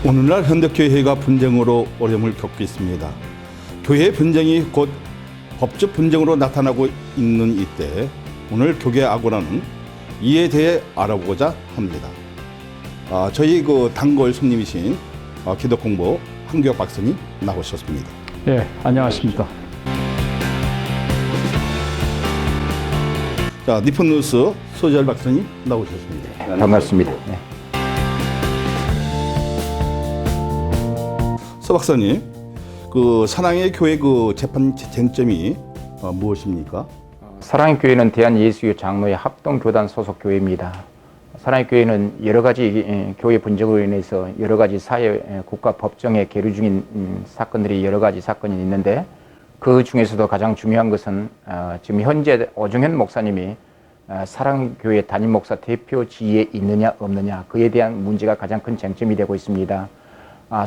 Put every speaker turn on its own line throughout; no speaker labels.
오늘날 현대교회가 분쟁으로 어려움을 겪고 있습니다. 교회 분쟁이 곧 법적 분쟁으로 나타나고 있는 이때 오늘 교계 아고라는 이에 대해 알아보고자 합니다. 저희 단골 손님이신 기독공보 한교혁 박사님 나오셨습니다.
네, 안녕하십니까.
자, 니폰뉴스 소지열 박사님 나오셨습니다.
반갑습니다. 네.
서 박사님, 사랑의 교회 재판 쟁점이 무엇입니까?
사랑의 교회는 대한예수교 장로회 합동교단 소속 교회입니다. 사랑의 교회는 여러 가지 교회 분쟁으로 인해서 여러 가지 사회, 국가 법정에 계류 중인 사건들이 여러 가지 사건이 있는데, 그 중에서도 가장 중요한 것은 지금 현재 오정현 목사님이 사랑의 교회 담임 목사 대표 지위에 있느냐 없느냐, 그에 대한 문제가 가장 큰 쟁점이 되고 있습니다.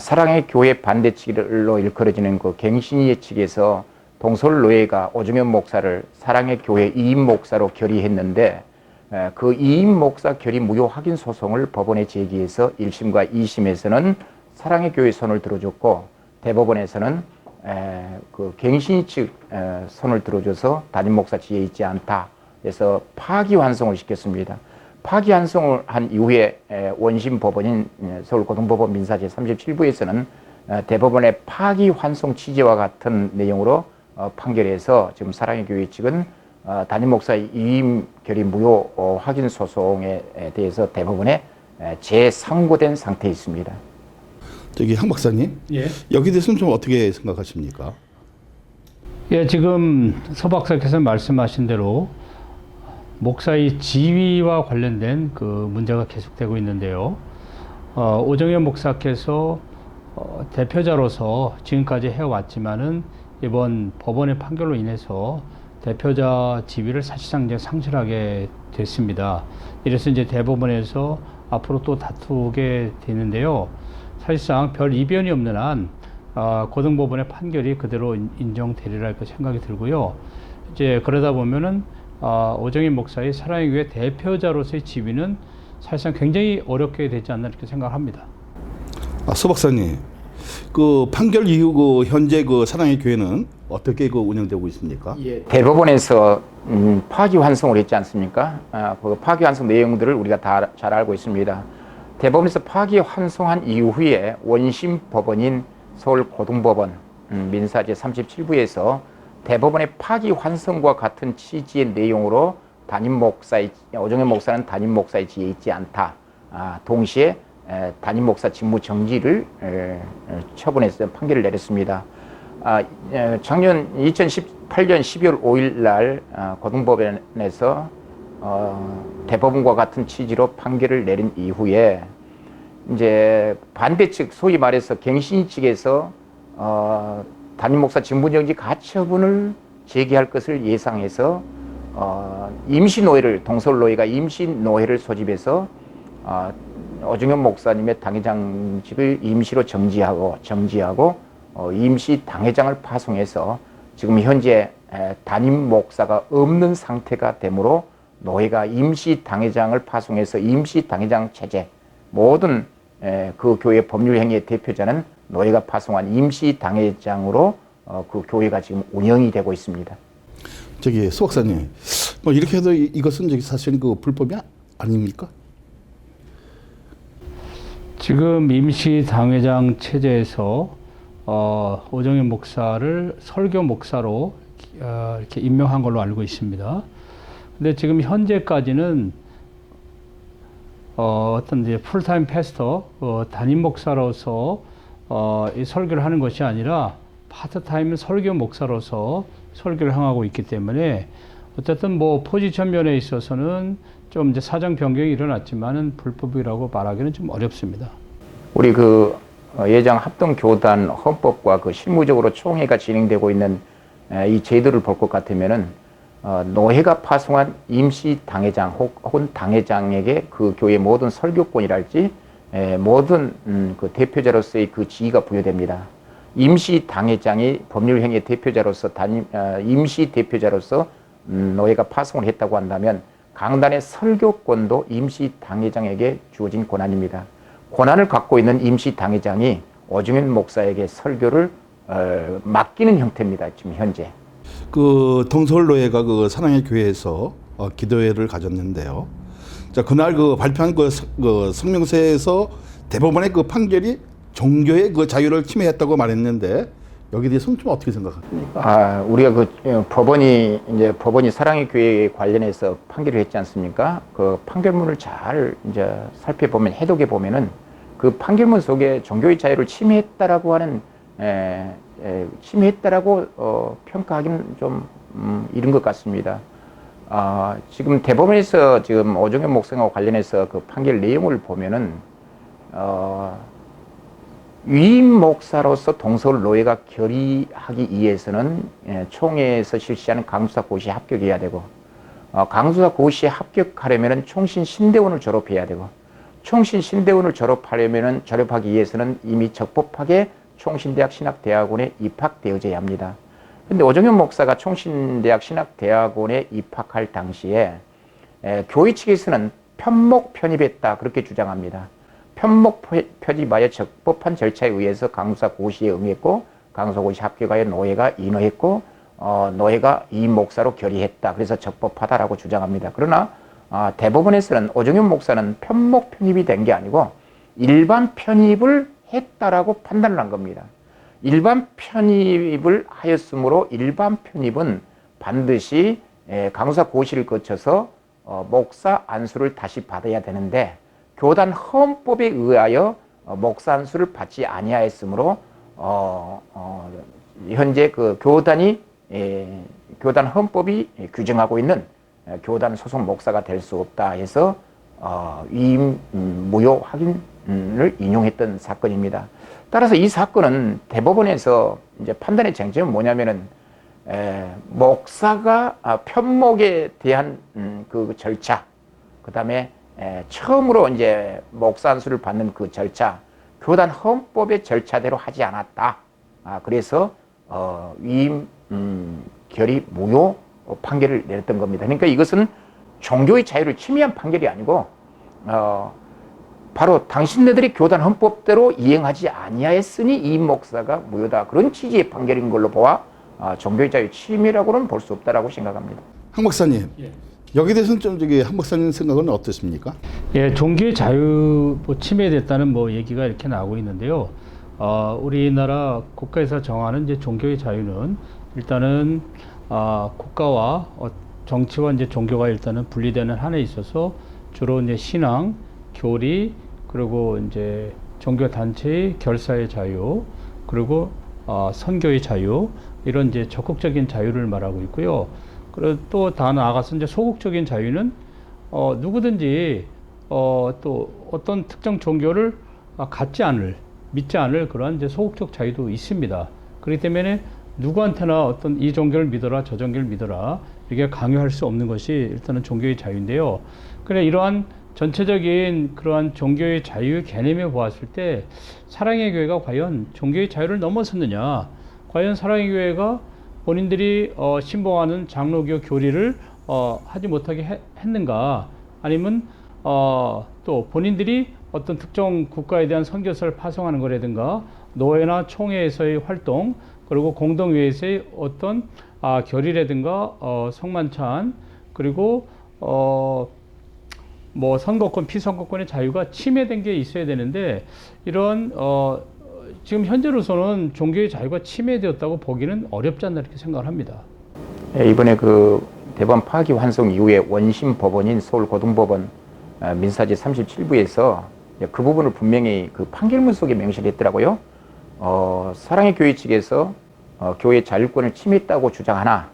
사랑의 교회 반대 측으로 일컬어지는 갱신위의 측에서 동설노예가 오정현 목사를 사랑의 교회 이임 목사로 결의했는데, 그 이임 목사 결의 무효 확인 소송을 법원에 제기해서 1심과 2심에서는 사랑의 교회 손을 들어줬고, 대법원에서는 갱신위 측 손을 들어줘서 담임 목사 지위에 있지 않다 해서 파기환송을 시켰습니다. 파기환송을 한 이후에 원심 법원인 서울고등법원 민사 제37부에서는 대법원의 파기환송 취지와 같은 내용으로 판결해서 지금 사랑의 교회 측은 담임 목사 이임 결의 무효 확인 소송에 대해서 대법원에 재상고된 상태에 있습니다.
한 박사님,
예.
여기 대해서는 좀 어떻게 생각하십니까?
예, 지금 서 박사께서 말씀하신 대로 목사의 지위와 관련된 문제가 계속되고 있는데요. 오정현 목사께서 대표자로서 지금까지 해왔지만은 이번 법원의 판결로 인해서 대표자 지위를 사실상 이제 상실하게 됐습니다. 이래서 이제 대법원에서 앞으로 또 다투게 되는데요. 사실상 별 이변이 없는 한 고등법원의 판결이 그대로 인정되리라 생각이 들고요. 이제 그러다 보면은 오정현 목사의 사랑의 교회 대표자로서의 지위는 사실상 굉장히 어렵게 되지 않나 이렇게 생각합니다.
서 박사님, 판결 이후 현재 사랑의 교회는 어떻게 운영되고 있습니까?
예. 대법원에서 파기환송을 했지 않습니까? 그 파기환송 내용들을 우리가 다 잘 알고 있습니다. 대법원에서 파기환송한 이후에 원심 법원인 서울고등법원 민사 제37부에서 대법원의 파기환송과 같은 취지의 내용으로 오정현 목사는 담임 목사의 지위에 있지 않다. 동시에 담임 목사 직무 정지를 처분해서 판결을 내렸습니다. 작년 2018년 12월 5일 날 고등법원에서 대법원과 같은 취지로 판결을 내린 이후에 이제 반대 측, 소위 말해서 갱신 측에서 담임 목사 직무정지 가처분을 제기할 것을 예상해서 임시노회를, 동설노회가 임시노회를 소집해서 오정현 목사님의 당회장직을 임시로 정지하고 임시 당회장을 파송해서 지금 현재 담임 목사가 없는 상태가 되므로 노회가 임시 당회장을 파송해서 임시 당회장 체제, 모든 그 교회 법률행위의 대표자는 노회가 파송한 임시 당회장으로 그 교회가 지금 운영이 되고 있습니다.
서 박사님, 이렇게 해도 이것은 사실 불법이 아닙니까?
지금 임시 당회장 체제에서 오정현 목사를 설교 목사로 이렇게 임명한 걸로 알고 있습니다. 근데 지금 현재까지는 어떤 이제 풀타임 패스터, 담임 목사로서 이 설교를 하는 것이 아니라 파트타임 설교 목사로서 설교를 행하고 있기 때문에 어쨌든 포지션 면에 있어서는 좀 이제 사정 변경이 일어났지만은 불법이라고 말하기는 좀 어렵습니다.
우리 예장 합동교단 헌법과 실무적으로 총회가 진행되고 있는 이 제도를 볼 것 같으면은 노회가 파송한 임시 당회장 혹은 당회장에게 그 교회 모든 설교권이랄지 모든 대표자로서의 지위가 부여됩니다. 임시 당회장이 법률행위 대표자로서 임시 대표자로서 노회가 파송을 했다고 한다면 강단의 설교권도 임시 당회장에게 주어진 권한입니다. 권한을 갖고 있는 임시 당회장이 오정현 목사에게 설교를 맡기는 형태입니다. 지금 현재.
그 동서울노예가 그 사랑의 교회에서 기도회를 가졌는데요. 자, 그날 그 발표한 그 성명서에서 대법원의 그 판결이 종교의 그 자유를 침해했다고 말했는데 여기에 대해서는 좀 어떻게 생각하십니까?
우리가 그 법원이 사랑의 교회에 관련해서 판결을 했지 않습니까? 그 판결문을 잘 이제 살펴보면 해독해 보면은 그 판결문 속에 종교의 자유를 침해했다라고 하는 침해했다라고 평가하기는 좀 이른 것 같습니다. 지금 대법원에서 지금 오정현 목사와 관련해서 그 판결 내용을 보면은 위임 목사로서 동서울 노예가 결의하기 위해서는 총회에서 실시하는 강수사 고시에 합격해야 되고, 강수사 고시에 합격하려면은 총신 신대원을 졸업해야 되고, 총신 신대원을 졸업하기 위해서는 이미 적법하게 총신대학 신학대학원에 입학되어져야 합니다. 근데 오정현 목사가 총신대학 신학대학원에 입학할 당시에 교회 측에서는 편목 편입했다 그렇게 주장합니다. 편목 편입하여 적법한 절차에 의해서 강수사 고시에 응했고, 강수사 고시 합격하여 노예가 인허했고, 노예가 이 목사로 결의했다. 그래서 적법하다라고 주장합니다. 그러나 대법원에서는 오정현 목사는 편목 편입이 된 게 아니고 일반 편입을 했다라고 판단을 한 겁니다. 일반 편입을 하였으므로 일반 편입은 반드시 강수사 고시를 거쳐서 목사 안수를 다시 받아야 되는데, 교단 헌법에 의하여 목사 안수를 받지 아니하였으므로 현재 그 교단이 교단 헌법이 규정하고 있는 교단 소속 목사가 될 수 없다 해서 위임 무효 확인을 인용했던 사건입니다. 따라서 이 사건은 대법원에서 이제 판단의 쟁점은 뭐냐면은 목사가 편목에 대한 그 절차, 그 다음에 처음으로 이제 목사 안수를 받는 그 절차, 교단 헌법의 절차대로 하지 않았다. 그래서 위임 결의 무효 판결을 내렸던 겁니다. 그러니까 이것은 종교의 자유를 침해한 판결이 아니고 바로 당신네들이 교단 헌법대로 이행하지 아니하였으니 이 목사가 무효다. 그런 취지의 판결인 걸로 보아 종교의 자유 침해라고는 볼 수 없다라고 생각합니다.
한 목사님,
예.
여기에 대해서는 좀 한 목사님 생각은 어떻습니까?
예, 종교의 자유 침해됐다는 얘기가 이렇게 나오고 있는데요. 우리나라 국가에서 정하는 이제 종교의 자유는 일단은 국가와 정치와 이제 종교가 일단은 분리되는 한에 있어서 주로 이제 신앙, 교리, 그리고 이제 종교 단체의 결사의 자유, 그리고 선교의 자유, 이런 이제 적극적인 자유를 말하고 있고요. 그리고 또 더 나아가서 이제 소극적인 자유는 누구든지 또 어떤 특정 종교를 믿지 않을 그러한 이제 소극적 자유도 있습니다. 그렇기 때문에 누구한테나 어떤 이 종교를 믿어라, 저 종교를 믿어라, 이렇게 강요할 수 없는 것이 일단은 종교의 자유인데요. 그래, 이러한 전체적인 그러한 종교의 자유 개념에 보았을 때 사랑의 교회가 과연 종교의 자유를 넘어섰느냐, 과연 사랑의 교회가 본인들이 신봉하는 장로교 교리를 하지 못하게 했는가, 아니면 또 본인들이 어떤 특정 국가에 대한 선교사를 파송하는 거라든가, 노회나 총회에서의 활동, 그리고 공동회에서의 어떤 결의라든가 성만찬, 그리고 선거권, 피선거권의 자유가 침해된 게 있어야 되는데, 이런 지금 현재로서는 종교의 자유가 침해되었다고 보기는 어렵지 않나 이렇게 생각을 합니다.
이번에 그 대법원 파기 환송 이후에 원심 법원인 서울고등법원 민사제 37부에서 그 부분을 분명히 그 판결문 속에 명시를 했더라고요. 사랑의 교회 측에서 교회 자율권을 침해했다고 주장하나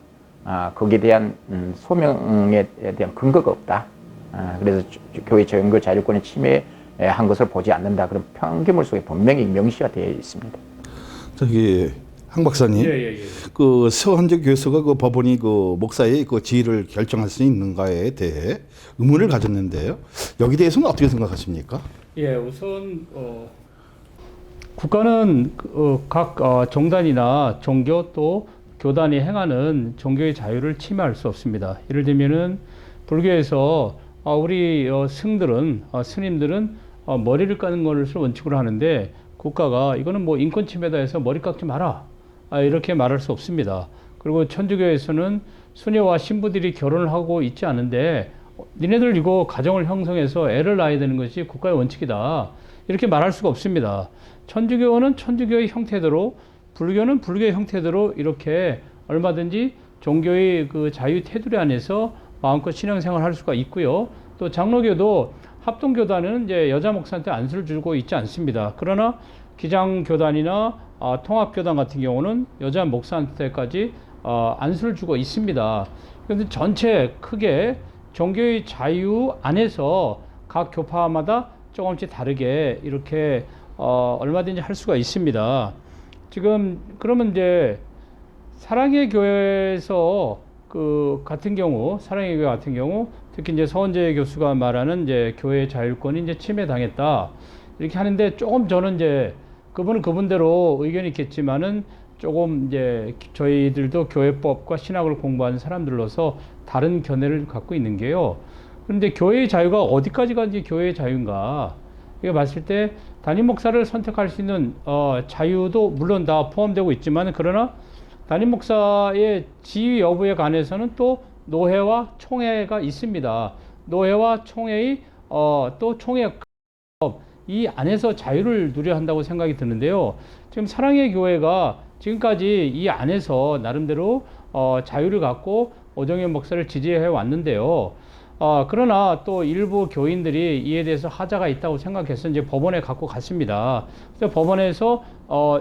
거기에 대한 소명에 대한 근거가 없다. 그래서 교회 종교 자율권을 침해한 것을 보지 않는다. 그런 판결문 속에 분명히 명시가 되어 있습니다.
저기 한 박사님, 그 서한적 교수가 그 법원이 그 목사의 그 지위를 결정할 수 있는가에 대해 의문을 가졌는데요. 여기 대해서는 어떻게 생각하십니까?
예, 우선 국가는 각 종단이나 종교 또 교단이 행하는 종교의 자유를 침해할 수 없습니다. 예를 들면은 불교에서 우리 스님들은 머리를 까는 것을 원칙으로 하는데 국가가 이거는 뭐 인권 침해다 해서 머리 깎지 마라. 이렇게 말할 수 없습니다. 그리고 천주교에서는 수녀와 신부들이 결혼을 하고 있지 않은데 니네들 이거 가정을 형성해서 애를 낳아야 되는 것이 국가의 원칙이다. 이렇게 말할 수가 없습니다. 천주교는 천주교의 형태대로, 불교는 불교의 형태대로 이렇게 얼마든지 종교의 그 자유 테두리 안에서 마음껏 신앙생활을 할 수가 있고요. 또 장로교도 합동교단은 이제 여자 목사한테 안수를 주고 있지 않습니다. 그러나 기장교단이나 통합교단 같은 경우는 여자 목사한테까지 안수를 주고 있습니다. 그런데 전체 크게 종교의 자유 안에서 각 교파마다 조금씩 다르게 이렇게 얼마든지 할 수가 있습니다. 지금 그러면 이제 사랑의 교회에서 그 같은 경우, 사랑의 교회 같은 경우 특히 이제 서원재 교수가 말하는 이제 교회의 자율권이 이제 침해당했다 이렇게 하는데 조금 저는 이제 그분은 그분대로 의견이 있겠지만은 조금 이제 저희들도 교회법과 신학을 공부하는 사람들로서 다른 견해를 갖고 있는 게요. 그런데 교회의 자유가 어디까지가 이제 교회의 자유인가? 이거 봤을 때 담임 목사를 선택할 수 있는 자유도 물론 다 포함되고 있지만 그러나 담임 목사의 지위 여부에 관해서는 또 노회와 총회가 있습니다. 노회와 총회의 또 총회 이 안에서 자유를 누려야 한다고 생각이 드는데요. 지금 사랑의 교회가 지금까지 이 안에서 나름대로 자유를 갖고 오정현 목사를 지지해 왔는데요. 그러나 또 일부 교인들이 이에 대해서 하자가 있다고 생각해서 이제 법원에 갖고 갔습니다. 그래서 법원에서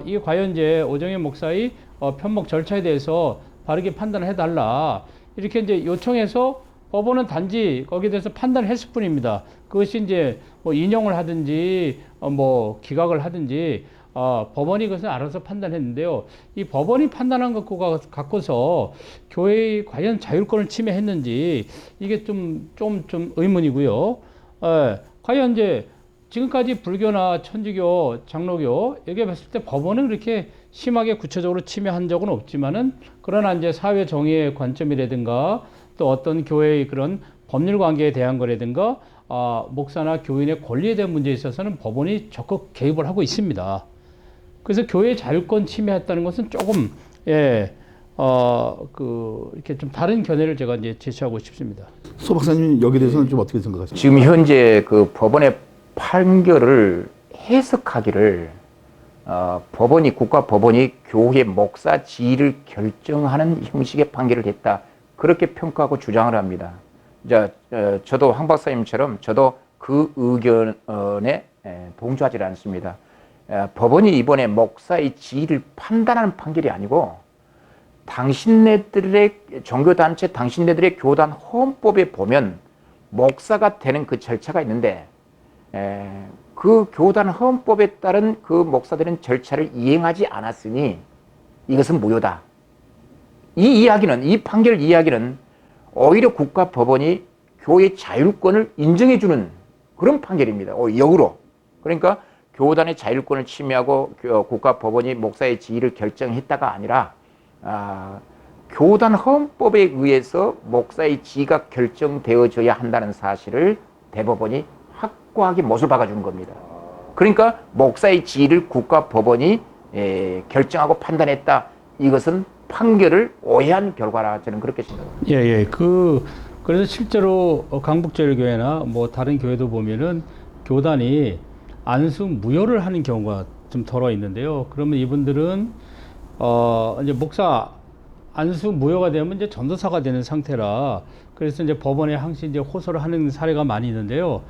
이 과연 이제 오정현 목사의 편목 절차에 대해서 바르게 판단을 해달라 이렇게 이제 요청해서 법원은 단지 거기에 대해서 판단을 했을 뿐입니다. 그것이 이제 뭐 인용을 하든지 뭐 기각을 하든지 법원이 그것을 알아서 판단했는데요. 이 법원이 판단한 것과 갖고서 교회의 과연 자율권을 침해했는지 이게 좀 의문이고요. 과연 이제 지금까지 불교나 천주교, 장로교 여기에 봤을 때 법원은 그렇게 심하게 구체적으로 침해한 적은 없지만은 그러나 이제 사회 정의의 관점이라든가 또 어떤 교회의 그런 법률 관계에 대한 거라든가 목사나 교인의 권리에 대한 문제에 있어서는 법원이 적극 개입을 하고 있습니다. 그래서 교회 자율권 침해했다는 것은 조금 이렇게 좀 다른 견해를 제가 이제 제시하고 싶습니다.
소 박사님 여기에 대해서는 좀 어떻게 생각하십니까?
지금 현재 그 법원의 판결을 해석하기를 국가 법원이 교회 목사 지위를 결정하는 형식의 판결을 했다 그렇게 평가하고 주장을 합니다. 저도 황 박사님처럼 저도 그 의견에 동조하지 않습니다. 법원이 이번에 목사의 지위를 판단하는 판결이 아니고 당신네들의 종교단체, 당신네들의 교단 헌법에 보면 목사가 되는 그 절차가 있는데 그 교단 헌법에 따른 그 목사들은 절차를 이행하지 않았으니 이것은 무효다. 이 판결 이야기는 오히려 국가 법원이 교회 자율권을 인정해주는 그런 판결입니다. 역으로. 그러니까 교단의 자율권을 침해하고 국가 법원이 목사의 지위를 결정했다가 아니라 교단 헌법에 의해서 목사의 지위가 결정되어져야 한다는 사실을 대법원이 확고하게 못을 박아준 겁니다. 그러니까 목사의 지위를 국가 법원이 결정하고 판단했다. 이것은 판결을 오해한 결과라 저는 그렇게 생각합니다.
예. 그래서 실제로 강북제일교회나 뭐 다른 교회도 보면은 교단이 안수 무효를 하는 경우가 좀 덜어 있는데요. 그러면 이분들은 이제 목사 안수 무효가 되면 이제 전도사가 되는 상태라 그래서 이제 법원에 항시 이제 호소를 하는 사례가 많이 있는데요.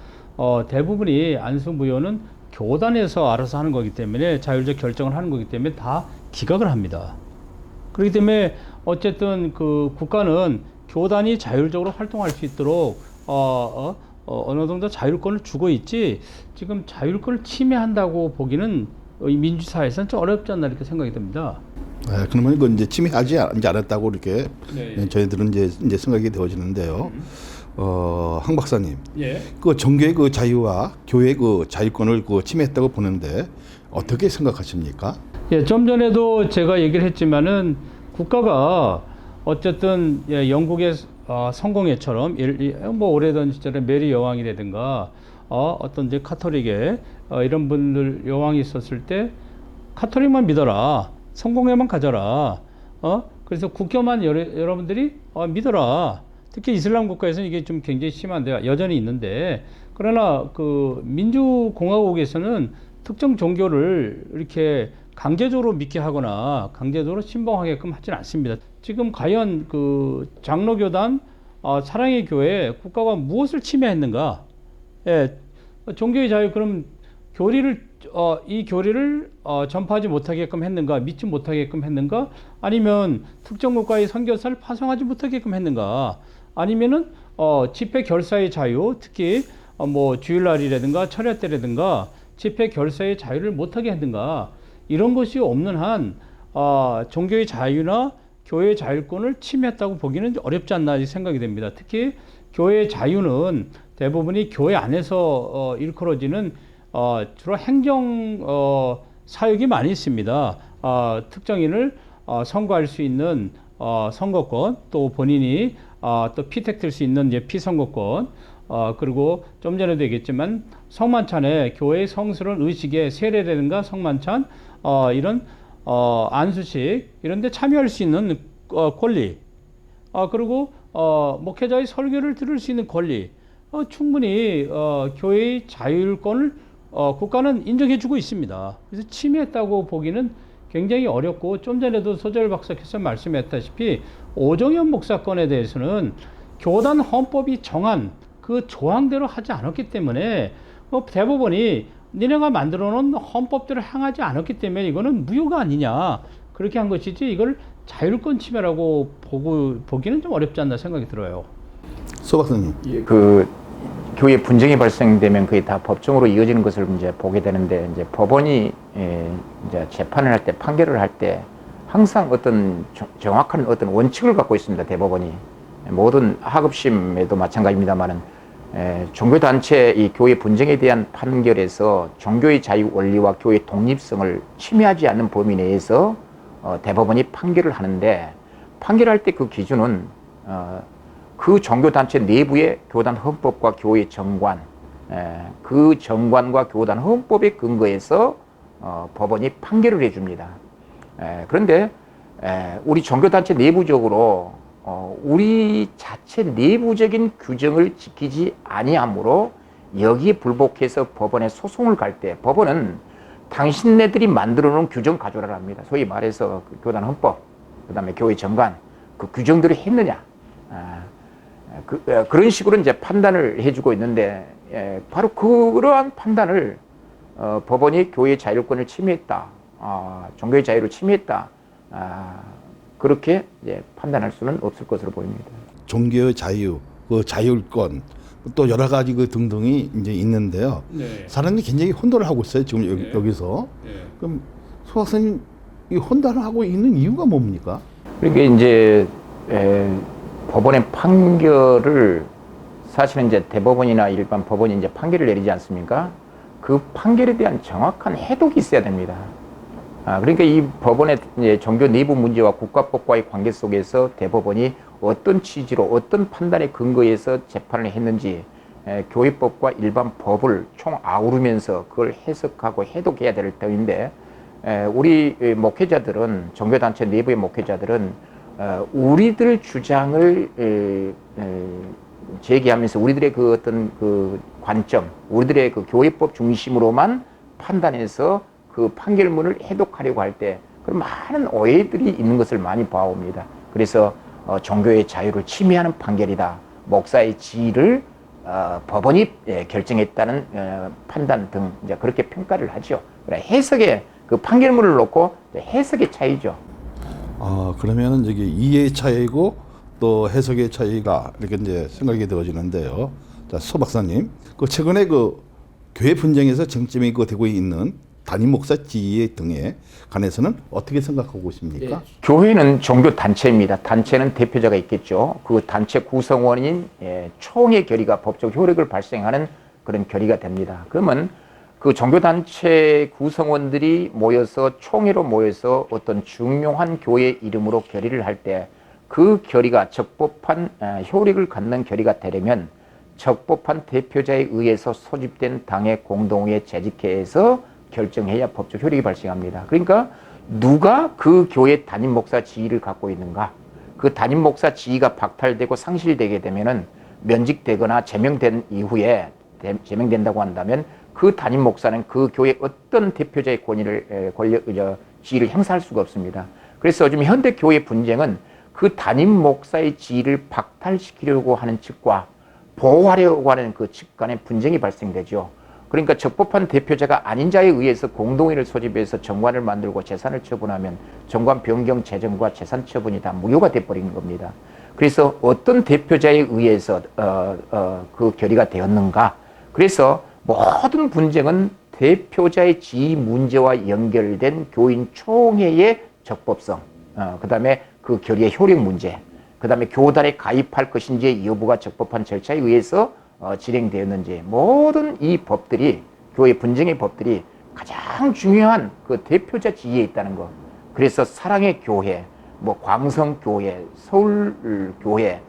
대부분이 안수 무효는 교단에서 알아서 하는 거기 때문에 자율적 결정을 하는 거기 때문에 다 기각을 합니다. 그렇기 때문에 어쨌든 그 국가는 교단이 자율적으로 활동할 수 있도록 어느 정도 자율권을 주고 있지 지금 자율권을 침해한다고 보기는 이 민주사회에서는 좀 어렵지 않나 이렇게 생각이 듭니다.
그러면 이건 이제 침해하지 않았다고 이렇게 저희들은 이제 생각이 되어지는데요. 황 박사님, 그 종교의 그 자유와 교회의 그 자율권을 그 침해했다고 보는데 어떻게 생각하십니까?
좀 전에도 제가 얘기를 했지만은 국가가 어쨌든 영국의 성공회처럼 뭐 오래전 시절에 메리 여왕이라든가 어떤 이제 카톨릭에 이런 분들 여왕이 있었을 때 카톨릭만 믿어라, 성공회만 가져라, 그래서 국교만 여러분들이 믿어라. 특히 이슬람 국가에서는 이게 좀 굉장히 심한데 여전히 있는데, 그러나 그 민주공화국에서는 특정 종교를 이렇게 강제적으로 믿게 하거나 강제적으로 신봉하게끔 하지는 않습니다. 지금 과연 그 장로교단, 사랑의 교회 국가가 무엇을 침해했는가? 예, 종교의 자유, 그럼 이 교리를 전파하지 못하게끔 했는가, 믿지 못하게끔 했는가, 아니면 특정 국가의 선교사를 파송하지 못하게끔 했는가, 아니면은 집회 결사의 자유, 특히 뭐 주일날이라든가 철야 때라든가 집회 결사의 자유를 못하게 했는가, 이런 것이 없는 한 종교의 자유나 교회의 자율권을 침해했다고 보기는 어렵지 않나 생각이 됩니다. 특히 교회의 자유는 대부분이 교회 안에서 일컬어지는 주로 행정 사역이 많이 있습니다. 특정인을 선거할 수 있는 선거권, 또 본인이 또 피택될 수 있는 이제 피선거권, 그리고 좀 전에도 얘기했지만 성만찬에 교회의 성스러운 의식의 세례라든가 성만찬, 이런 안수식 이런 데 참여할 수 있는 권리, 그리고 목회자의 설교를 들을 수 있는 권리, 충분히 교회의 자율권을 국가는 인정해주고 있습니다. 그래서 침해했다고 보기는 굉장히 어렵고, 좀 전에도 소재열 박사께서 말씀했다시피 오정현 목사건에 대해서는 교단 헌법이 정한 그 조항대로 하지 않았기 때문에 대법원이 니네가 만들어 놓은 헌법대로 행하지 않았기 때문에 이거는 무효가 아니냐, 그렇게 한 것이지 이걸 자율권 침해라고 보기는 좀 어렵지 않나 생각이 들어요.
소 박사님.
그 교회 분쟁이 발생되면 그게 다 법정으로 이어지는 것을 이제 보게 되는데, 이제 법원이 이제 재판을 할 때, 판결을 할 때 항상 어떤 정확한 어떤 원칙을 갖고 있습니다. 대법원이 모든 하급심에도 마찬가지입니다만은, 종교단체 이 교회 분쟁에 대한 판결에서 종교의 자유 원리와 교회의 독립성을 침해하지 않는 범위 내에서 대법원이 판결을 하는데, 판결할 때 그 기준은 그 종교단체 내부의 교단 헌법과 교회 정관, 그 정관과 교단 헌법에 근거해서 법원이 판결을 해줍니다. 그런데 우리 종교단체 내부적으로 우리 자체 내부적인 규정을 지키지 아니하므로 여기에 불복해서 법원에 소송을 갈 때 법원은 당신네들이 만들어 놓은 규정 가져오라 합니다. 소위 말해서 그 교단 헌법, 그 다음에 교회 정관, 그 규정대로 했느냐, 그런 식으로 이제 판단을 해주고 있는데, 바로 그러한 판단을 법원이 교회의 자율권을 침해했다, 종교의 자유를 침해했다, 그렇게 이제 판단할 수는 없을 것으로 보입니다.
종교의 자유, 그 자율권, 또 여러 가지 그 등등이 이제 있는데요.
네.
사람들이 굉장히 혼돈을 하고 있어요, 지금 여기서. 그럼 소 박사님, 이 혼돈을 하고 있는 이유가 뭡니까?
그러니까 이제 법원의 판결을, 사실은 이제 대법원이나 일반 법원이 이제 판결을 내리지 않습니까? 그 판결에 대한 정확한 해독이 있어야 됩니다. 그러니까 이 법원의 이제 종교 내부 문제와 국가법과의 관계 속에서 대법원이 어떤 취지로 어떤 판단에 근거해서 재판을 했는지 교회법과 일반 법을 총 아우르면서 그걸 해석하고 해독해야 될 터인데, 우리 목회자들은, 종교단체 내부의 목회자들은 우리들 주장을 제기하면서 우리들의 그 어떤 그 관점, 우리들의 그 교회법 중심으로만 판단해서 그 판결문을 해독하려고 할 때 그런 많은 오해들이 있는 것을 많이 봐옵니다. 그래서 종교의 자유를 침해하는 판결이다, 목사의 지위를 법원이 결정했다는 판단 등 이제 그렇게 평가를 하죠. 해석의 그 판결문을 놓고 해석의 차이죠.
그러면은 저기 이해의 차이고 또 해석의 차이가 이렇게 이제 생각이 되어지는데요. 자, 소 박사님, 그 최근에 그 교회 분쟁에서 쟁점이 되고 있는 단임 목사 지위 등에 관해서는 어떻게 생각하고 계십니까?
교회는 종교 단체입니다. 단체는 대표자가 있겠죠. 그 단체 구성원인 총회 결의가 법적 효력을 발생하는 그런 결의가 됩니다. 그러면 그 종교 단체 구성원들이 모여서 총회로 모여서 어떤 중요한 교회 이름으로 결의를 할 때 그 결의가 적법한 효력을 갖는 결의가 되려면 적법한 대표자에 의해서 소집된 당의 공동회에 재직해서 결정해야 법적 효력이 발생합니다. 그러니까 누가 그 교회 담임 목사 지위를 갖고 있는가? 그 담임 목사 지위가 박탈되고 상실되게 되면은 면직되거나 제명된 이후에 제명된다고 한다면 그 담임 목사는 그 교회 어떤 대표자의 지위를 행사할 수가 없습니다. 그래서 요즘 현대 교회 분쟁은 그 담임 목사의 지위를 박탈시키려고 하는 측과 보호하려고 하는 그 측 간의 분쟁이 발생되죠. 그러니까 적법한 대표자가 아닌 자에 의해서 공동회를 소집해서 정관을 만들고 재산을 처분하면 정관 변경 재정과 재산 처분이 다 무효가 돼버린 겁니다. 그래서 어떤 대표자에 의해서 그 결의가 되었는가? 그래서 모든 분쟁은 대표자의 지위 문제와 연결된 교인 총회의 적법성, 그 다음에 그 결의의 효력 문제, 그 다음에 교단에 가입할 것인지 여부가 적법한 절차에 의해서 진행되었는지, 모든 이 법들이, 교회 분쟁의 법들이 가장 중요한 그 대표자 지위에 있다는 것. 그래서 사랑의 교회, 뭐 광성교회, 서울교회,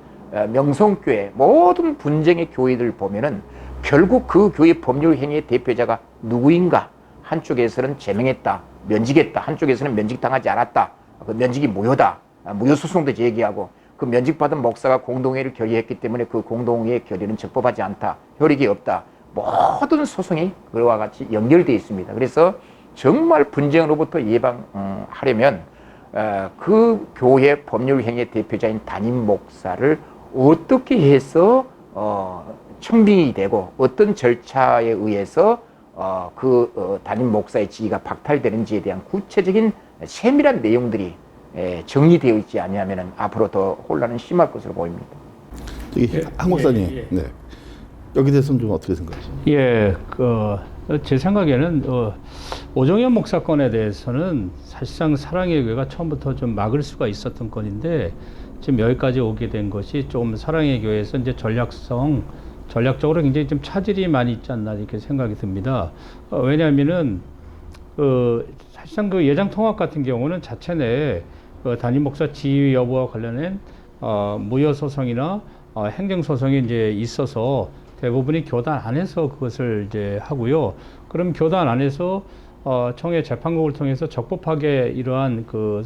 명성교회, 모든 분쟁의 교회들 보면은 결국 그 교회 법률 행위의 대표자가 누구인가? 한쪽에서는 제명했다, 면직했다. 한쪽에서는 면직당하지 않았다. 그 면직이 무효다. 무효소송도 제기하고, 그 면직받은 목사가 공동회를 결의했기 때문에 그 공동회의 결의는 적법하지 않다. 효력이 없다. 모든 소송이 그와 같이 연결되어 있습니다. 그래서 정말 분쟁으로부터 예방하려면 그 교회 법률 행위의 대표자인 담임 목사를 어떻게 해서 청빙이 되고 어떤 절차에 의해서 담임 목사의 지위가 박탈되는지에 대한 구체적인 세밀한 내용들이 정리되어 있지 아니하면 앞으로 더 혼란은 심할 것으로 보입니다.
저기 한 목사님, 네. 여기 대해서는 좀 어떻게 생각하세요?
예, 제 생각에는 오정현 목사 건에 대해서는 사실상 사랑의 교회가 처음부터 좀 막을 수가 있었던 건인데 지금 여기까지 오게 된 것이 좀 사랑의 교회에서 이제 전략적으로 굉장히 좀 차질이 많이 있지 않나 이렇게 생각이 듭니다. 왜냐하면은 사실상 그 예장 통합 같은 경우는 자체 내에 담임 목사 지위 여부와 관련된 무효 소송이나 행정 소송이 이제 있어서 대부분이 교단 안에서 그것을 이제 하고요. 그럼 교단 안에서 총회 재판국을 통해서 적법하게 이러한 그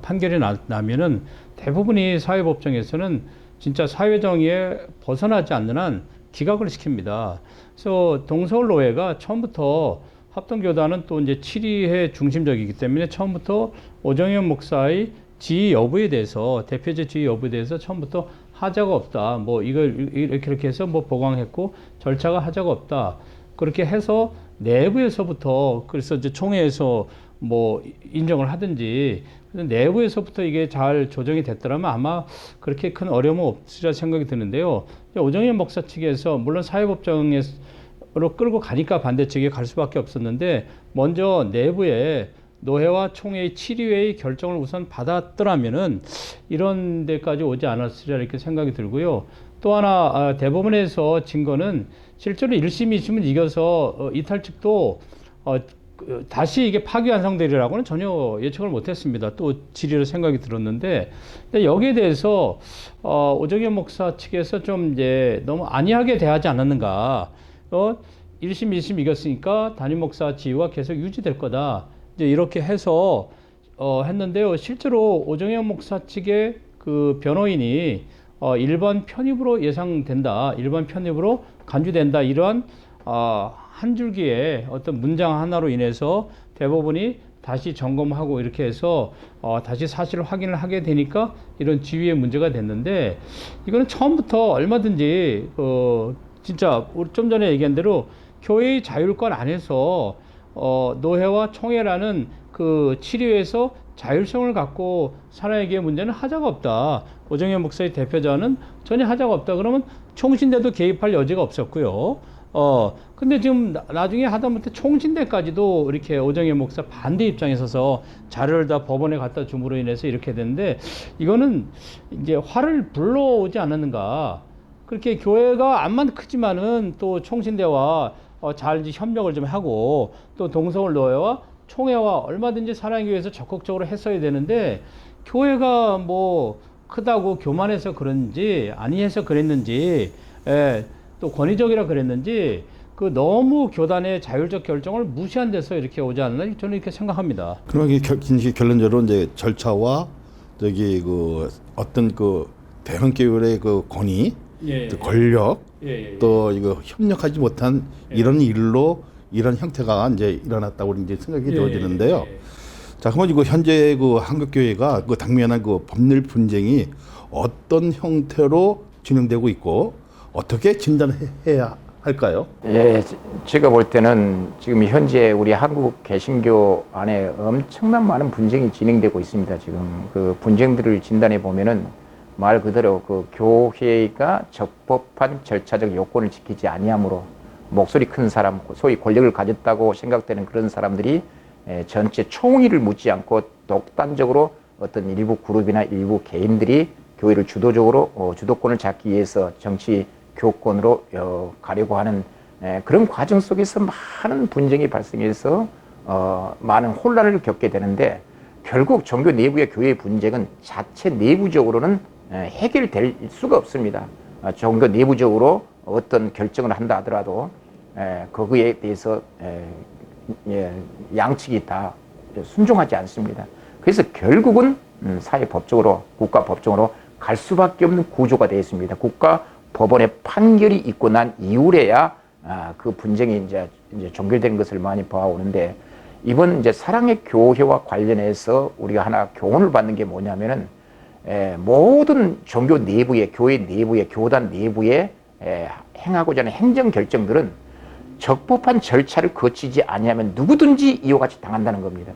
판결이 나면은 대부분이 사회법정에서는 진짜 사회정의에 벗어나지 않는 한 기각을 시킵니다. 그래서 동서울노회가 처음부터 합동교단은 또 이제 7위의 중심적이기 때문에 처음부터 오정현 목사의 지위 여부에 대해서, 대표자 지위 여부에 대해서 처음부터 하자가 없다. 뭐 이걸 이렇게 해서 뭐 보강했고 절차가 하자가 없다. 그렇게 해서 내부에서부터, 그래서 이제 총회에서 뭐 인정을 하든지 내부에서부터 이게 잘 조정이 됐더라면 아마 그렇게 큰 어려움은 없으리라 생각이 드는데요. 오정현 목사 측에서 물론 사회법정으로 끌고 가니까 반대측에 갈 수밖에 없었는데 먼저 내부에 노회와 총회의 7위의 결정을 우선 받았더라면은 이런 데까지 오지 않았으리라 이렇게 생각이 들고요. 또 하나 대법원에서 증거는 실제로 1심, 2심을 이겨서 이탈 측도 다시 이게 파기환송되리라고는 전혀 예측을 못했습니다. 또 질의로 생각이 들었는데, 근데 여기에 대해서 오정현 목사 측에서 좀 이제 너무 안이하게 대하지 않았는가. 1심, 2심 이겼으니까 담임 목사 지위가 계속 유지될 거다. 이제 이렇게 해서 했는데요. 실제로 오정현 목사 측의 그 변호인이 일반 편입으로 예상된다, 일반 편입으로 간주된다, 이러한 한 줄기의 어떤 문장 하나로 인해서 대법원이 다시 점검하고 이렇게 해서 다시 사실 확인을 하게 되니까 이런 지위의 문제가 됐는데, 이거는 처음부터 얼마든지 진짜 우리 좀 전에 얘기한 대로 교회의 자율권 안에서 노회와 총회라는 그 7위에서 자율성을 갖고 사랑에게 문제는 하자가 없다. 오정현 목사의 대표자는 전혀 하자가 없다. 그러면 총신대도 개입할 여지가 없었고요. 근데 지금 나중에 하다못해 총신대까지도 이렇게 오정현 목사 반대 입장에 서서 자료를 다 법원에 갖다 줌으로 인해서 이렇게 됐는데, 이거는 이제 화를 불러오지 않았는가. 그렇게 교회가 암만 크지만은 또 총신대와 잘 협력을 좀 하고 또 동서울 노회와 총회와 얼마든지 사랑교회에서 적극적으로 했어야 되는데, 교회가 뭐 크다고 교만해서 그런지 아니해서 그랬는지 또 권위적이라 그랬는지 그 너무 교단의 자율적 결정을 무시한 데서 이렇게 오지 않나 저는 이렇게 생각합니다.
그러면 이게 결론적으로 이제 절차와 저기 그 어떤 그 대형 계열의 그 권위,
예,
또 권력,
예.
또 이거 협력하지 못한 이런 일로 이런 형태가 이제 일어났다고 이제 생각이 되어지는데요. 자, 그러면 이거 현재 그 한국교회가 그 당면한 그 법률 분쟁이 어떤 형태로 진행되고 있고 어떻게 진단해야 할까요?
예, 제가 볼 때는 지금 현재 우리 한국 개신교 안에 엄청난 많은 분쟁이 진행되고 있습니다. 지금 그 분쟁들을 진단해 보면은 말 그대로 그 교회가 적법한 절차적 요건을 지키지 아니함으로 목소리 큰 사람, 소위 권력을 가졌다고 생각되는 그런 사람들이 전체 총의를 묻지 않고 독단적으로 어떤 일부 그룹이나 일부 개인들이 교회를 주도적으로 주도권을 잡기 위해서 정치 교권으로 가려고 하는 그런 과정 속에서 많은 분쟁이 발생해서 많은 혼란을 겪게 되는데 결국 종교 내부의 교회의 분쟁은 자체 내부적으로는 해결될 수가 없습니다. 종교 내부적으로 어떤 결정을 한다 하더라도 거기에 대해서 양측이 다 순종하지 않습니다. 그래서 결국은 사회법적으로 국가법정으로 갈 수밖에 없는 구조가 되어 있습니다. 국가 법원의 판결이 있고 난 이후에야 그 분쟁이 이제 종결되는 것을 많이 봐오는데 이번 이제 사랑의 교회와 관련해서 우리가 하나 교훈을 받는 게 뭐냐면은 모든 종교 내부의 교회 내부의 교단 내부에 행하고자 하는 행정 결정들은 적법한 절차를 거치지 아니하면 누구든지 이와 같이 당한다는 겁니다.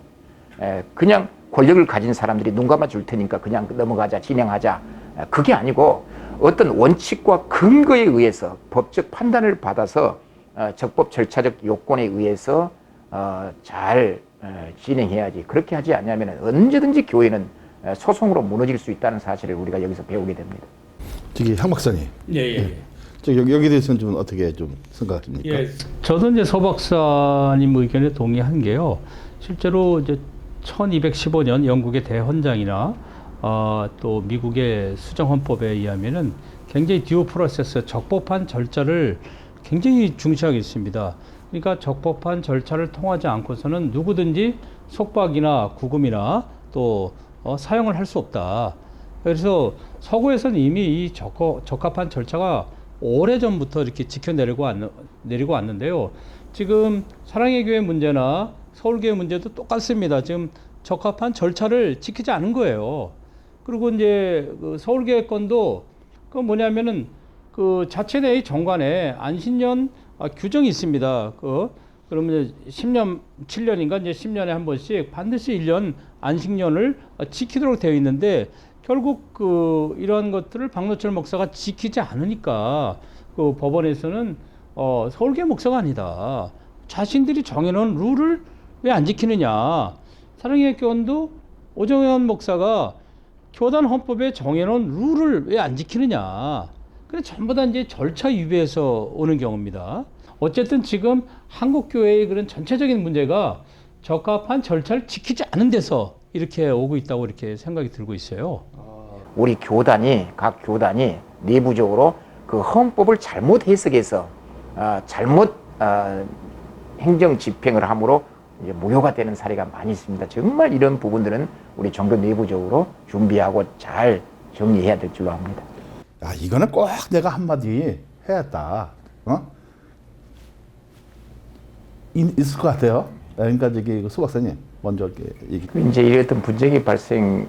그냥 권력을 가진 사람들이 눈 감아 줄 테니까 그냥 넘어가자 진행하자 그게 아니고 어떤 원칙과 근거에 의해서 법적 판단을 받아서 적법 절차적 요건에 의해서 잘 진행해야지. 그렇게 하지 않으면 언제든지 교회는 소송으로 무너질 수 있다는 사실을 우리가 여기서 배우게 됩니다.
저기 향 박사님,
예.
저 여기에 대해서는 좀 어떻게 좀 생각하십니까?
예. 저도 이제 서 박사님 의견에 동의한 게요. 실제로 이제 1215년 영국의 대헌장이나 또 미국의 수정헌법에 의하면은 굉장히 듀 프로세스 적법한 절차를 굉장히 중시하고 있습니다. 그러니까 적법한 절차를 통하지 않고서는 누구든지 속박이나 구금이나 또 사형을 할 수 없다. 그래서 서구에서는 이미 이 적합한 절차가 오래전부터 이렇게 내리고 왔는데요. 지금 사랑의 교회 문제나 서울교회 문제도 똑같습니다. 지금 적합한 절차를 지키지 않은 거예요. 그리고 이제 그 서울교회 건도 그 뭐냐면은 그 자체 내의 정관에 안신년 규정이 있습니다. 그러면 이제 7년인가 이제 10년에 한 번씩 반드시 1년 안식년을 지키도록 되어 있는데 결국 이러한 것들을 박노철 목사가 지키지 않으니까 그 법원에서는 서울교회 목사가 아니다. 자신들이 정해놓은 룰을 왜 안 지키느냐. 사랑의 교원도 오정현 목사가 교단 헌법에 정해놓은 룰을 왜 안 지키느냐. 그래 전부 다 이제 절차 위배에서 오는 경우입니다. 어쨌든 지금 한국 교회의 그런 전체적인 문제가 적합한 절차를 지키지 않은 데서 이렇게 오고 있다고 이렇게 생각이 들고 있어요.
우리 각 교단이 내부적으로 그 헌법을 잘못 해석해서 잘못 행정 집행을 함으로 이제 무효가 되는 사례가 많이 있습니다. 정말 이런 부분들은 우리 종교 내부적으로 준비하고 잘 정리해야 될 줄로 압니다.
야, 이거는 꼭 내가 한마디 해야겠다. 있을 것 같아요. 그러니까 저기 수 박사님 먼저 이렇게 얘기.
이제 이랬던 분쟁이 발생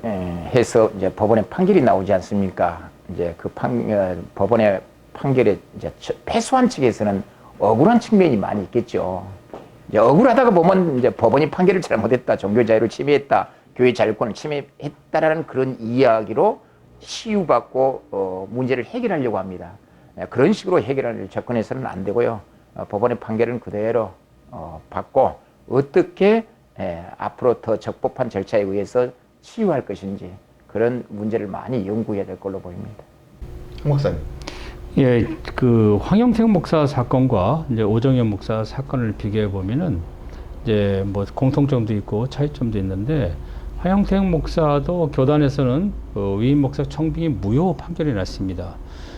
해서 이제 법원의 판결이 나오지 않습니까? 이제 그 법원의 판결에 이제 패소한 측에서는 억울한 측면이 많이 있겠죠. 이제 억울하다가 보면 이제 법원이 판결을 잘못했다, 종교 자유를 침해했다, 교회 자율권을 침해했다라는 그런 이야기로 시유받고 문제를 해결하려고 합니다. 그런 식으로 해결을 접근해서는 안 되고요. 법원의 판결은 그대로 받고 어떻게 앞으로 더 적법한 절차에 의해서 치유할 것인지 그런 문제를 많이 연구해야 될 걸로 보입니다.
황 박사님.
예, 그 황영택 목사 사건과 이제 오정현 목사 사건을 비교해 보면은 이제 뭐 공통점도 있고 차이점도 있는데 황영택 목사도 교단에서는 위임 목사 청빙이 무효 판결이 났습니다.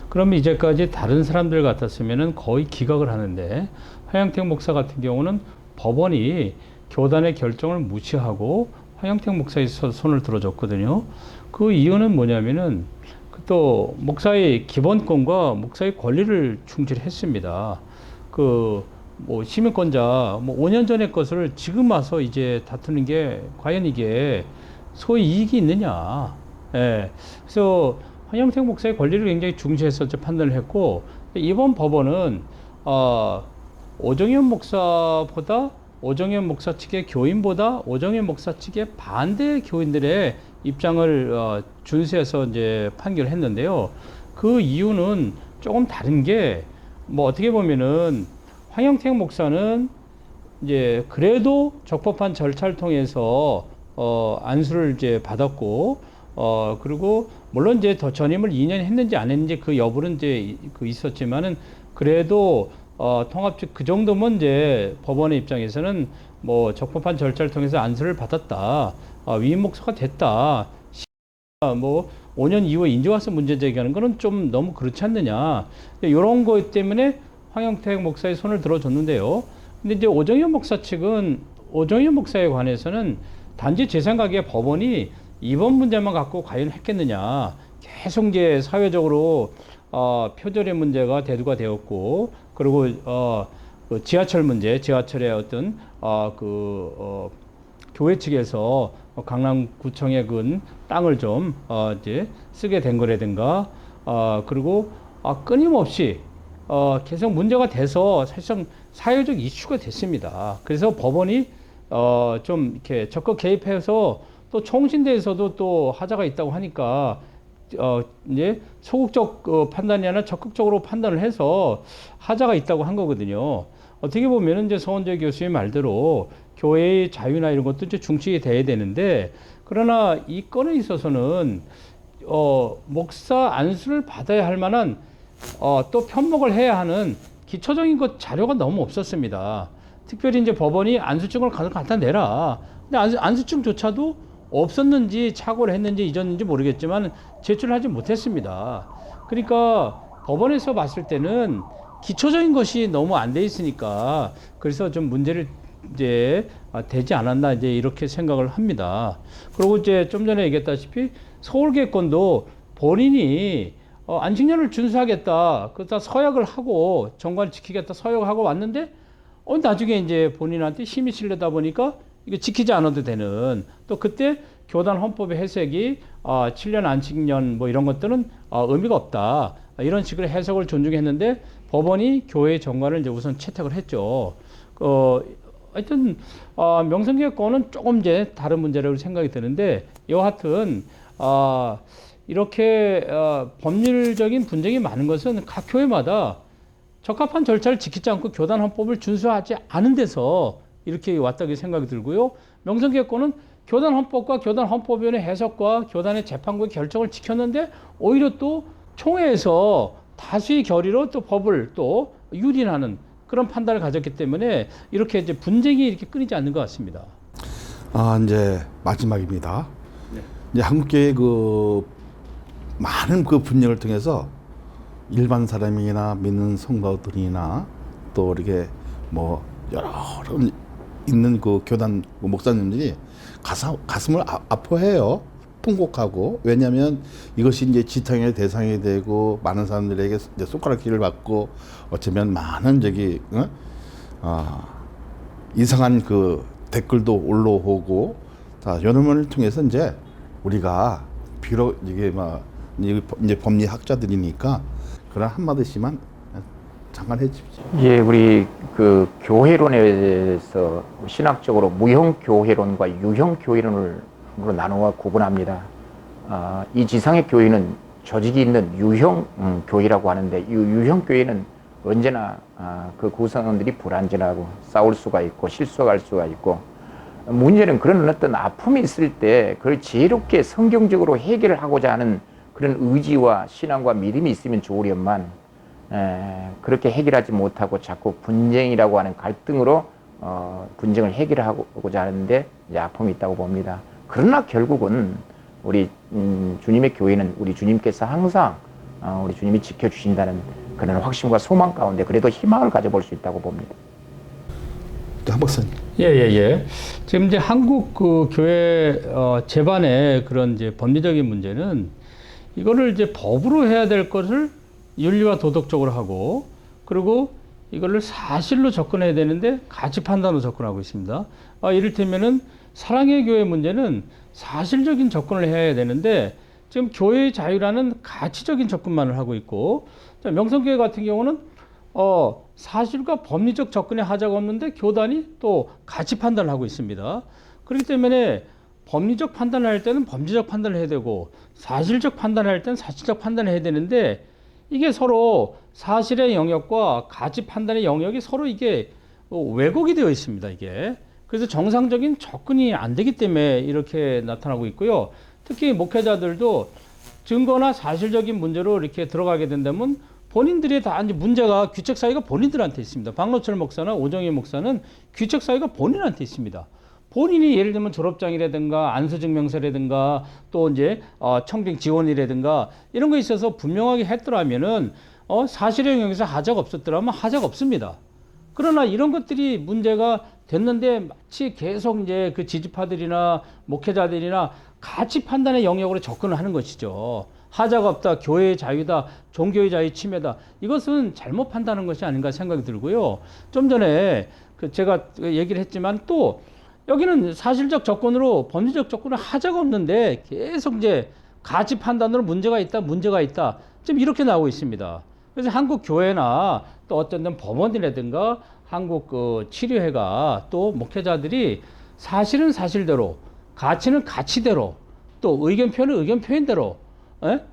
그러면 이제까지 다른 사람들 같았으면은 거의 기각을 하는데 화영택 목사 같은 경우는 법원이 교단의 결정을 무시하고 화영택 목사의 손을 들어줬거든요. 그 이유는 뭐냐면은 또 목사의 기본권과 목사의 권리를 충실했습니다. 뭐 시민권자 뭐 5년 전의 것을 지금 와서 이제 다투는 게 과연 이게 소위 이익이 있느냐. 예. 그래서 황영택 목사의 권리를 굉장히 중시해서 판단을 했고, 이번 법원은 오정현 목사보다 오정현 목사 측의 교인보다 오정현 목사 측의 반대 교인들의 입장을 준수해서 이제 판결을 했는데요. 그 이유는 조금 다른 게, 뭐 어떻게 보면은 황영택 목사는 이제 그래도 적법한 절차를 통해서 안수를 이제 받았고, 그리고 물론 이제 더 전임을 2년 했는지 안 했는지 그 여부는 이제 있었지만은 그래도 통합적 그 정도면 이제 법원의 입장에서는 뭐 적법한 절차를 통해서 안수를 받았다, 위임 목사가 됐다, 뭐 5년 이후에 인지 와서 문제 제기하는 거는 좀 너무 그렇지 않느냐, 이런 것 때문에 황영택 목사의 손을 들어줬는데요. 근데 이제 오정현 목사 측은 오정현 목사에 관해서는 단지 제 생각에 법원이 이번 문제만 갖고 과연 했겠느냐, 계속 이제 사회적으로 표절의 문제가 대두가 되었고, 그리고 그 지하철 문제, 지하철의 어떤 교회 측에서 강남구청의 그 땅을 좀 이제 쓰게 된 거라든가, 그리고 끊임없이 계속 문제가 돼서 사실상 사회적 이슈가 됐습니다. 그래서 법원이 좀 이렇게 적극 개입해서 또 총신대에서도 또 하자가 있다고 하니까 이제 소극적 판단이 아니라 적극적으로 판단을 해서 하자가 있다고 한 거거든요. 어떻게 보면 이제 서원재 교수의 말대로 교회의 자유나 이런 것도 이제 중시가 돼야 되는데, 그러나 이 건에 있어서는 목사 안수를 받아야 할 만한 또 편목을 해야 하는 기초적인 것 자료가 너무 없었습니다. 특별히 이제 법원이 안수증을 갖다 내라. 근데 안수증조차도 없었는지 착오를 했는지 잊었는지 모르겠지만 제출하지 못했습니다. 그러니까 법원에서 봤을 때는 기초적인 것이 너무 안 돼 있으니까 그래서 좀 문제를 이제 되지 않았나 이제 이렇게 생각을 합니다. 그리고 이제 좀 전에 얘기했다시피 서울계건도 본인이 안식년을 준수하겠다, 그다 서약을 하고 정관을 지키겠다 서약을 하고 왔는데 나중에 이제 본인한테 힘이 실려다 보니까 이거 지키지 않아도 되는, 또 그때 교단 헌법의 해석이 7년 안식년 뭐 이런 것들은 의미가 없다, 이런 식으로 해석을 존중했는데 법원이 교회의 정관을 이제 우선 채택을 했죠. 하여튼 명성계획권은 조금 이제 다른 문제라고 생각이 드는데, 여하튼 이렇게 법률적인 분쟁이 많은 것은 각 교회마다 적합한 절차를 지키지 않고 교단 헌법을 준수하지 않은 데서 이렇게 왔다고 생각이 들고요. 명성계획권은 교단 헌법과 교단 헌법위원회 해석과 교단의 재판부의 결정을 지켰는데 오히려 또 총회에서 다수의 결의로 또 법을 또 유린하는 그런 판단을 가졌기 때문에 이렇게 이제 분쟁이 이렇게 끊이지 않는 것 같습니다.
이제 마지막입니다. 네. 이제 한국교회 많은 분쟁을 통해서 일반 사람이나 믿는 성도들이나 또 이렇게 뭐 여러 있는 교단 목사님들이 가슴을 아파해요. 통곡하고. 왜냐하면 이것이 이제 지탱의 대상이 되고 많은 사람들에게 이제 손가락질을 받고 어쩌면 많은 이상한 댓글도 올라오고, 이런 면을 통해서 이제 우리가 비록 이게 이제 법리학자들이니까 그런 한마디씩만 잠깐 해주십시오.
예, 우리 교회론에서 신학적으로 무형 교회론과 유형 교회론으로 나누어 구분합니다. 이 지상의 교회는 조직이 있는 유형 교회라고 하는데, 이 유형 교회는 언제나 그 구성원들이 불완전하고 싸울 수가 있고 실수할 수가 있고, 문제는 그런 어떤 아픔이 있을 때 그걸 지혜롭게 성경적으로 해결을 하고자 하는 그런 의지와 신앙과 믿음이 있으면 좋으련만 그렇게 해결하지 못하고 자꾸 분쟁이라고 하는 갈등으로 분쟁을 해결하고자 하는데 이제 아픔이 있다고 봅니다. 그러나 결국은 우리 주님의 교회는 우리 주님께서 항상 우리 주님이 지켜주신다는 그런 확신과 소망 가운데 그래도 희망을 가져볼 수 있다고 봅니다.
한 박사님.
예. 지금 이제 한국 그 교회 제반의 그런 이제 법리적인 문제는 이거를 이제 법으로 해야 될 것을 윤리와 도덕적으로 하고, 그리고 이거를 사실로 접근해야 되는데 가치 판단으로 접근하고 있습니다. 이를테면은 사랑의 교회 문제는 사실적인 접근을 해야 되는데 지금 교회의 자유라는 가치적인 접근만을 하고 있고, 명성교회 같은 경우는 사실과 법리적 접근에 하자가 없는데 교단이 또 가치 판단을 하고 있습니다. 그렇기 때문에 법리적 판단을 할 때는 법리적 판단을 해야 되고, 사실적 판단을 할 때는 사실적 판단을 해야 되는데, 이게 서로 사실의 영역과 가치 판단의 영역이 서로 이게 왜곡이 되어 있습니다, 이게. 그래서 정상적인 접근이 안 되기 때문에 이렇게 나타나고 있고요. 특히 목회자들도 증거나 사실적인 문제로 이렇게 들어가게 된다면 본인들이 다 이제 문제가 규책 사유가 본인들한테 있습니다. 박노철 목사나 오정희 목사는 규책 사유가 본인한테 있습니다. 본인이 예를 들면 졸업장이라든가 안수증명서라든가 또 이제 청빙 지원이라든가 이런 거 있어서 분명하게 했더라면은 사실의 영역에서 하자가 없었더라면 하자가 없습니다. 그러나 이런 것들이 문제가 됐는데 마치 계속 이제 그 지지파들이나 목회자들이나 가치 판단의 영역으로 접근을 하는 것이죠. 하자가 없다, 교회의 자유다, 종교의 자유 침해다. 이것은 잘못 판단하는 것이 아닌가 생각이 들고요. 좀 전에 제가 얘기를 했지만 또 여기는 사실적 접근으로 법리적 접근을 하자가 없는데 계속 이제 가치 판단으로 문제가 있다. 지금 이렇게 나오고 있습니다. 그래서 한국 교회나 또 어떤 법원이라든가 한국 그 치료회가 또 목회자들이 사실은 사실대로, 가치는 가치대로, 또 의견 표현은 의견 표현대로,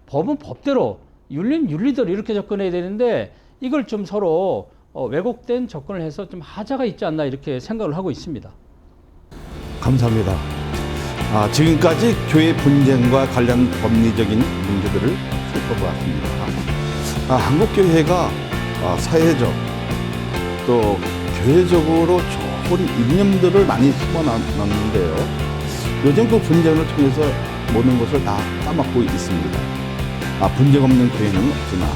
법은 법대로, 윤리는 윤리대로 이렇게 접근해야 되는데 이걸 좀 서로 왜곡된 접근을 해서 좀 하자가 있지 않나 이렇게 생각을 하고 있습니다.
감사합니다. 지금까지 교회 분쟁과 관련 법리적인 문제들을 살펴보았습니다. 한국교회가 사회적 또 교회적으로 좋은 이념들을 많이 심어놨는데요. 요즘 그 분쟁을 통해서 모든 것을 다 까먹고 있습니다. 분쟁 없는 교회는 없지만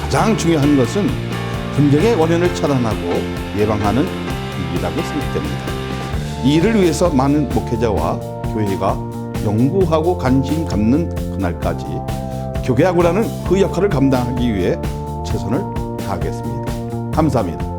가장 중요한 것은 분쟁의 원인을 차단하고 예방하는 일이라고 생각됩니다. 이 일을 위해서 많은 목회자와 교회가 연구하고 관심 갖는 그날까지 교계학원라는 그 역할을 감당하기 위해 최선을 다하겠습니다. 감사합니다.